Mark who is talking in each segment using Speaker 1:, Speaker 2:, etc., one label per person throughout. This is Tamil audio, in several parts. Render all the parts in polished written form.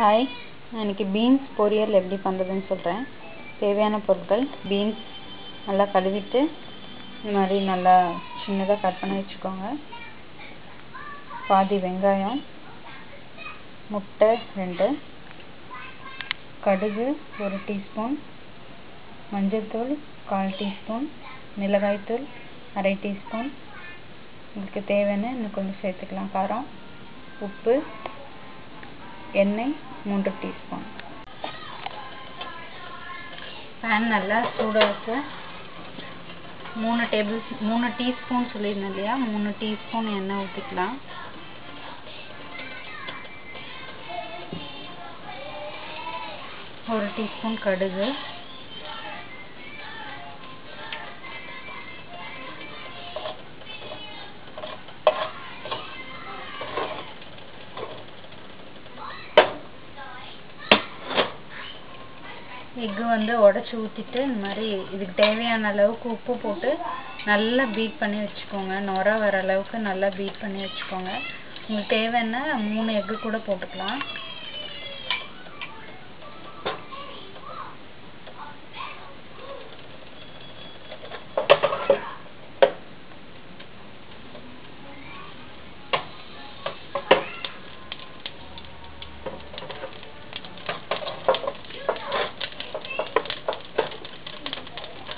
Speaker 1: ஹாய், நான் இன்றைக்கி பீன்ஸ் பொரியல் எப்படி பண்ணுறதுன்னு சொல்கிறேன். தேவையான பொருட்கள்: பீன்ஸ் நல்லா கழுவிட்டு இந்த மாதிரி நல்லா சின்னதாக கட் பண்ணி வச்சுக்கோங்க. பாதி வெங்காயம், முட்டை 2, கடுகு 1 டீஸ்பூன், மஞ்சள்தூள் 1/4 டீஸ்பூன், மிளகாய்த்தூள் 1/2 டீஸ்பூன், உங்களுக்கு தேவையான இன்னும் கொஞ்சம் சேர்த்துக்கலாம் காரம், உப்பு, எண்ணெய் 3 டீஸ்பூன். பேன் நல்லா சூடாக 3 டீஸ்பூன் சொல்லியிருந்தேன் இல்லையா, 3 டீஸ்பூன் எண்ணெய் ஊற்றிக்கலாம். ஒரு டீஸ்பூன் கடுகு, எக்கு உடச்சி ஊற்றிட்டு இந்த மாதிரி இதுக்கு தேவையான அளவுக்கு உப்பு போட்டு நல்லா பீட் பண்ணி வச்சுக்கோங்க. நுர வர அளவுக்கு நல்லா பீட் பண்ணி வச்சுக்கோங்க. உங்களுக்கு தேவைன்னா 3 எக்கு கூட போட்டுக்கலாம்.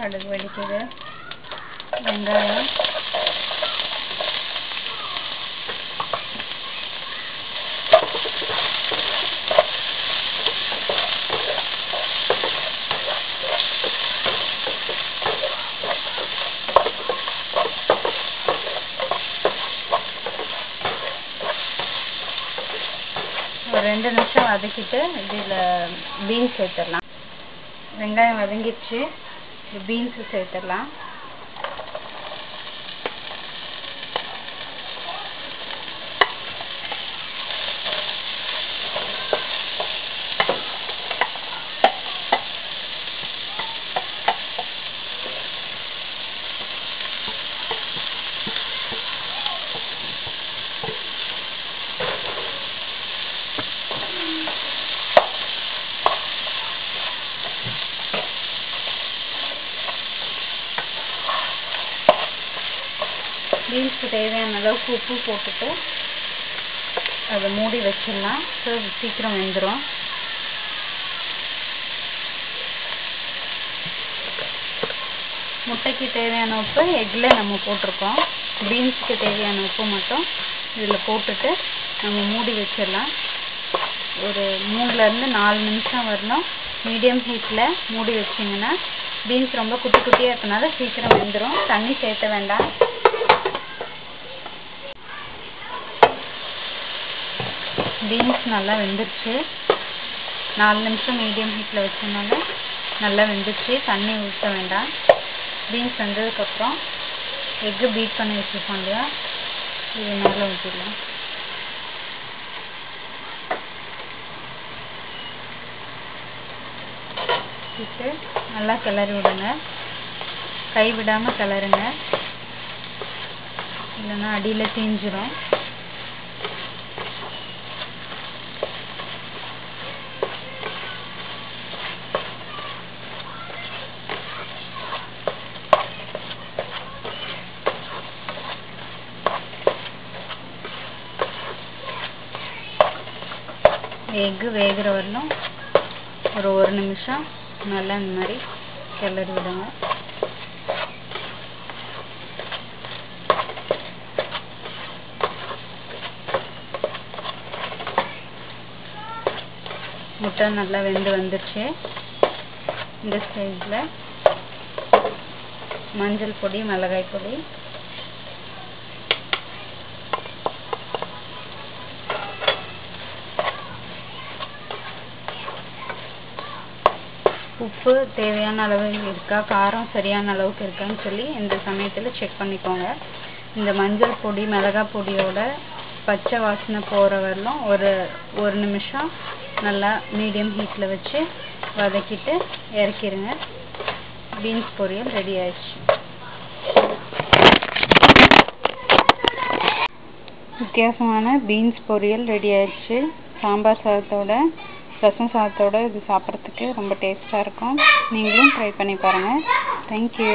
Speaker 1: கடுகு வெடிக்குது, வெங்காயம், ஒரு 2 நிமிஷம் வதக்கிட்டு இதில் பீன்ஸ் சேர்த்துடலாம். வெங்காயம் வதங்கிடுச்சு, பீன்ஸ் சேர்த்துடலாம். பீன்ஸ்க்கு தேவையான அளவுக்கு உப்பு போட்டுட்டு அதை மூடி வச்சிடலாம். ஸோ சீக்கிரம் வெந்துடும். முட்டைக்கு தேவையான உப்பு எக்கில் நம்ம போட்டிருக்கோம். பீன்ஸுக்கு தேவையான உப்பு மட்டும் இதில் போட்டுட்டு நம்ம மூடி வச்சிடலாம். ஒரு 3லேருந்து 4 நிமிஷம் வரணும். மீடியம் ஹீட்டில் மூடி வச்சிங்கன்னா பீன்ஸ் ரொம்ப குட்டி குட்டியாக இருக்கனால சீக்கிரம் வெந்துடும். தண்ணி சேர்த்த வேண்டாம். பீன்ஸ் நல்லா வெந்துருச்சு. 4 நிமிஷம் மீடியம் ஹீட்டில் வச்சதுனால நல்லா வெந்துருச்சு. தண்ணி ஊற்ற வேண்டாம். பீன்ஸ் வெந்ததுக்கப்புறம் எக்கு பீட் பண்ணி வச்சுருக்கோம் இல்லையா, இது மேலே ஊற்றிடலாம். வச்சுட்டு நல்லா கிளறி விடுங்க. கை விடாமல் கிளறுங்க, இல்லைன்னா அடியில் தீஞ்சிரும். எக்கு வேகிற வரணும் ஒரு 1 நிமிஷம் நல்லா இந்த மாதிரி கிளறி விடுங்க. முட்டை நல்லா வெந்து வந்துருச்சு. இந்த ஸ்டேஜில் மஞ்சள் பொடி, மிளகாய் பொடி, உப்பு தேவையான அளவு இருக்கா, காரம் சரியான அளவுக்கு இருக்கான்னு சொல்லி இந்த சமயத்தில் செக் பண்ணிக்கோங்க. இந்த மஞ்சள் பொடி, மிளகாய் பொடியோட பச்சை வாசனை போகிற வரலும் ஒரு நிமிஷம் நல்லா மீடியம் ஹீட்டில் வச்சு வதக்கிட்டு இறக்கிடுங்க. பீன்ஸ் பொரியல் ரெடி ஆயிடுச்சு. வித்தியாசமான பீன்ஸ் பொரியல் ரெடி ஆயிடுச்சு. சாம்பார் சாதத்தோட ரசம் சாதத்தோட இது சாப்பிட்றதுக்கு ரொம்ப டேஸ்ட்டாக இருக்கும். நீங்களும் ட்ரை பண்ணி பாருங்கள். தேங்க்யூ.